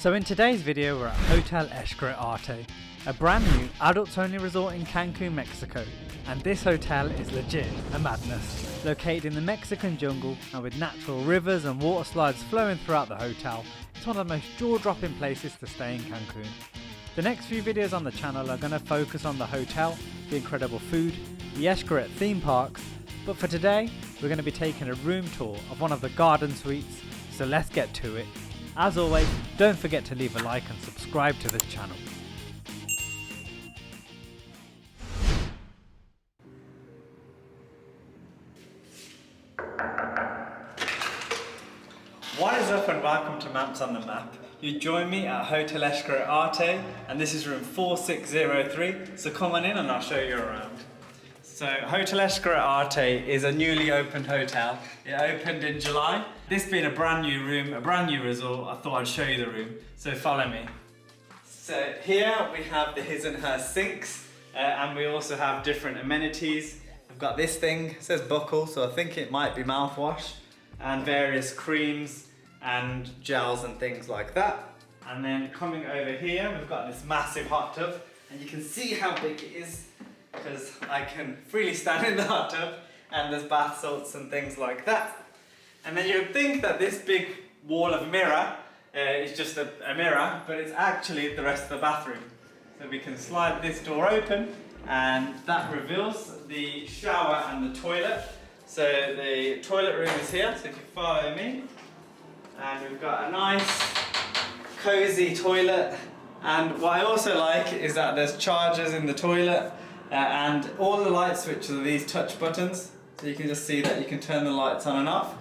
So in today's video we're at Hotel Xcaret Arte, a brand new adults only resort in Cancun, Mexico. And this hotel is legit a madness. Located in the Mexican jungle and with natural rivers and water slides flowing throughout the hotel, it's one of the most jaw-dropping places to stay in Cancun. The next few videos on the channel are going to focus on the hotel, the incredible food, the Xcaret theme parks, but for today we're going to be taking a room tour of one of the garden suites, so let's get to it. As always, don't forget to leave a like and subscribe to this channel. What is up and welcome to Maps on the Map. You join me at Hotel Xcaret Arte and this is room 4603, so come on in and I'll show you around. So Hotel Xcaret Arte is a newly opened hotel. It opened in July. This being a brand new room, a brand new resort, I thought I'd show you the room. So follow me. So here we have the his and her sinks and we also have different amenities. We've got this thing, it says buckle, so I think it might be mouthwash, and various creams and gels and things like that. And then coming over here, we've got this massive hot tub and you can see how big it is, because I can freely stand in the hot tub and there's bath salts and things like that. And then you'd think that this big wall of mirror is just a mirror, but it's actually the rest of the bathroom. So we can slide this door open and that reveals the shower and the toilet. So the toilet room is here, so if you follow me, and we've got a nice cozy toilet. And what I also like is that there's chargers in the toilet. And all the light switches are these touch buttons, so you can just see that you can turn the lights on and off.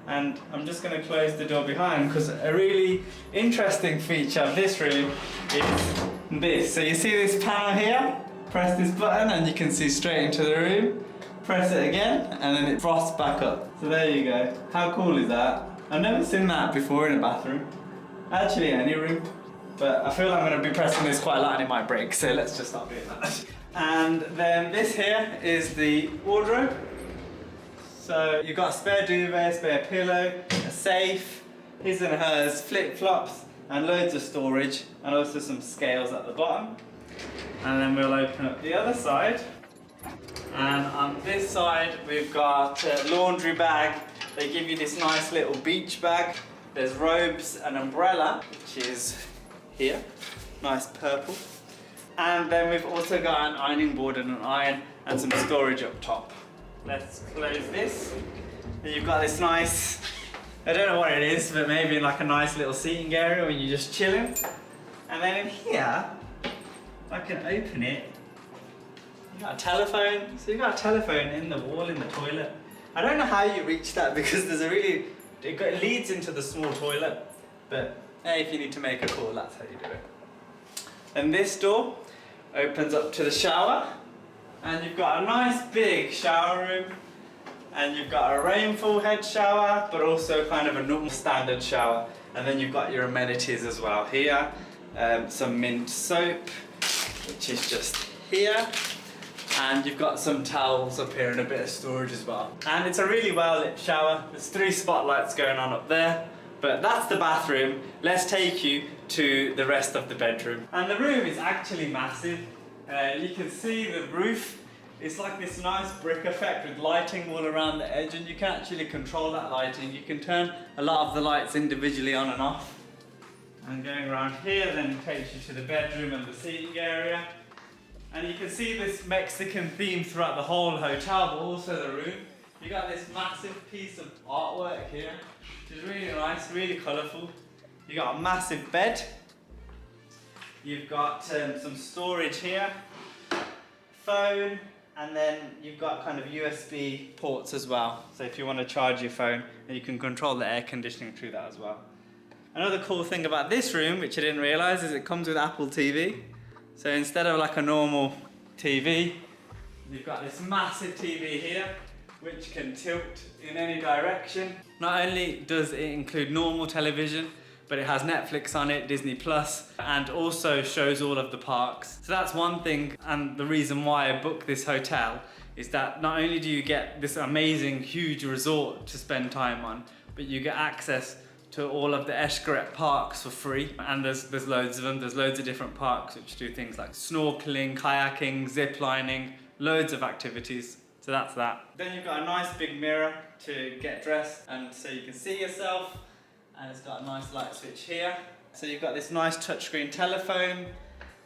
And I'm just going to close the door behind, because a really interesting feature of this room is this. So you see this panel here, press this button and you can see straight into the room. Press it again and then it frosts back up. So there you go. How cool is that? I've never seen that before in a bathroom. Actually any room. But I feel like I'm going to be pressing this quite a lot and it might break, so let's just stop doing that. And then this here is the wardrobe. So you've got a spare duvet, spare pillow, a safe, his and hers, flip-flops, and loads of storage, and also some scales at the bottom. And then we'll open up the other side. And on this side we've got a laundry bag. They give you this nice little beach bag. There's robes, an umbrella, which is here, nice purple. And then we've also got an ironing board and an iron and some storage up top. Let's close this. And you've got this nice, I don't know what it is, but maybe like a nice little seating area when you're just chilling. And then in here, if I can open it, you've got a telephone. So you've got a telephone in the wall in the toilet. I don't know how you reach that because there's a really, it leads into the small toilet. But hey, if you need to make a call, that's how you do it. And this door opens up to the shower, and you've got a nice big shower room, and you've got a rainfall head shower, but also kind of a normal standard shower. And then you've got your amenities as well here, some mint soap, which is just here, and you've got some towels up here and a bit of storage as well. And it's a really well lit shower. There's 3 spotlights going on up there. But that's the bathroom. Let's take you to the rest of the bedroom. And the room is actually massive. You can see the roof. It's like this nice brick effect with lighting all around the edge, and you can actually control that lighting. You can turn a lot of the lights individually on and off. And going around here then takes you to the bedroom and the seating area. And you can see this Mexican theme throughout the whole hotel, but also the room. You got this massive piece of artwork here, which is really nice, really colourful. You got a massive bed. You've got some storage here, phone, and then you've got kind of USB ports as well. So if you want to charge your phone, and you can control the air conditioning through that as well. Another cool thing about this room, which I didn't realise, is it comes with Apple TV. So instead of like a normal TV, you've got this massive TV here, which can tilt in any direction. Not only does it include normal television, but it has Netflix on it, Disney Plus, and also shows all of the parks. So that's one thing, and the reason why I booked this hotel is that not only do you get this amazing, huge resort to spend time on, but you get access to all of the Xcaret parks for free, and there's loads of them. There's loads of different parks which do things like snorkeling, kayaking, zip lining, loads of activities. So that's that. Then you've got a nice big mirror to get dressed and so you can see yourself, and it's got a nice light switch here. So you've got this nice touchscreen telephone.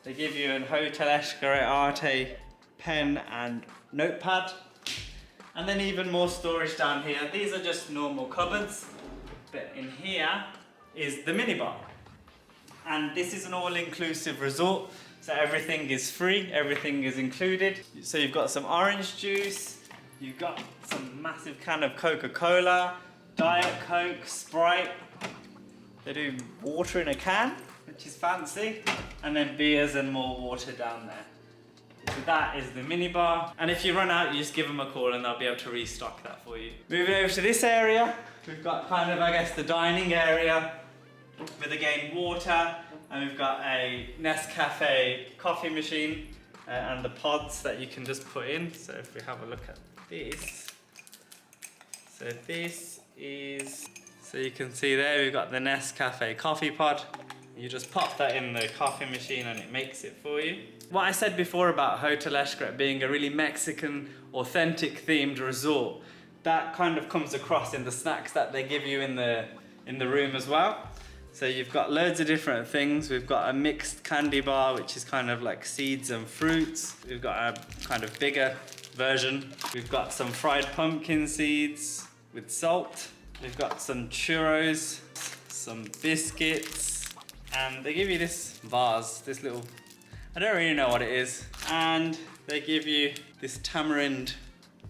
They give you an Hotel Xcaret Arte pen and notepad. And then even more storage down here. These are just normal cupboards, but in here is the minibar. And this is an all-inclusive resort, so everything is free, everything is included. So you've got some orange juice, you've got some massive can of Coca-Cola, Diet Coke, Sprite. They do water in a can, which is fancy, and then beers and more water down there. So that is the minibar, and if you run out, you just give them a call and they'll be able to restock that for you. Moving over to this area, we've got kind of, I guess, the dining area with again water, and we've got a Nescafe coffee machine and the pods that you can just put in. So if we have a look at this, so this is, so you can see there we've got the Nescafe coffee pod. You just pop that in the coffee machine and it makes it for you. What I said before about Hotel Xcaret being a really Mexican, authentic themed resort, that kind of comes across in the snacks that they give you in the room as well. So you've got loads of different things. We've got a mixed candy bar, which is kind of like seeds and fruits. We've got a kind of bigger version. We've got some fried pumpkin seeds with salt. We've got some churros, some biscuits, and they give you this vase, this little, I don't really know what it is. And they give you this tamarind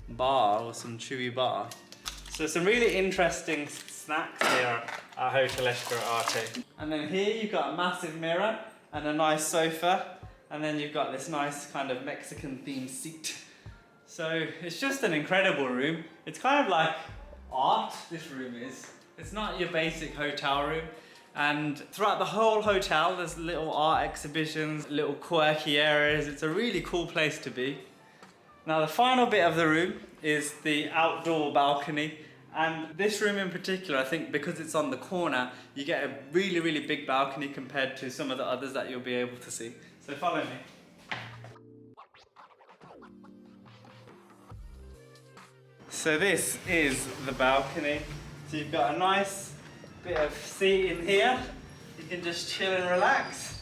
bar or some chewy bar. So some really interesting snacks here at Hotel Xcaret Arte. And then here you've got a massive mirror and a nice sofa. And then you've got this nice kind of Mexican themed seat. So it's just an incredible room. It's kind of like art, this room is. It's not your basic hotel room. And throughout the whole hotel, there's little art exhibitions, little quirky areas. It's a really cool place to be. Now the final bit of the room is the outdoor balcony. And this room in particular, I think because it's on the corner, you get a really, really big balcony compared to some of the others that you'll be able to see. So follow me. So this is the balcony. So you've got a nice bit of seat in here. You can just chill and relax.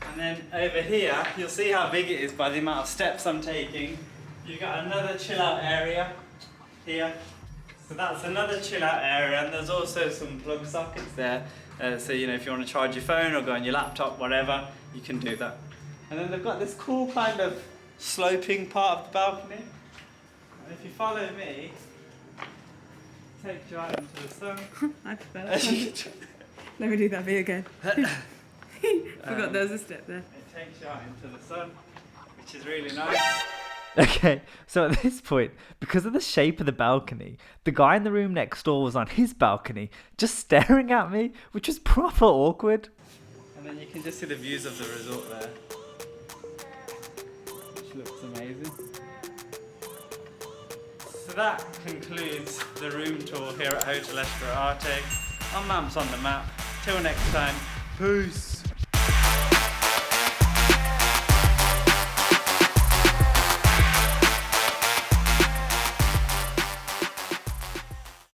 And then over here, you'll see how big it is by the amount of steps I'm taking. You've got another chill out area here. So that's another chill out area, and there's also some plug sockets there. So you know, if you want to charge your phone or go on your laptop, whatever, you can do that. And then they've got this cool kind of sloping part of the balcony. And if you follow me, it takes you out into the sun. I prefer that. Let me do that bit again. Forgot there was a step there. It takes you out into the sun, which is really nice. Okay, so at this point, because of the shape of the balcony, the guy in the room next door was on his balcony, just staring at me, which was proper awkward. And then you can just see the views of the resort there, which looks amazing. So that concludes the room tour here at Hotel Xcaret Arte. On Maps on the Map. Till next time, peace.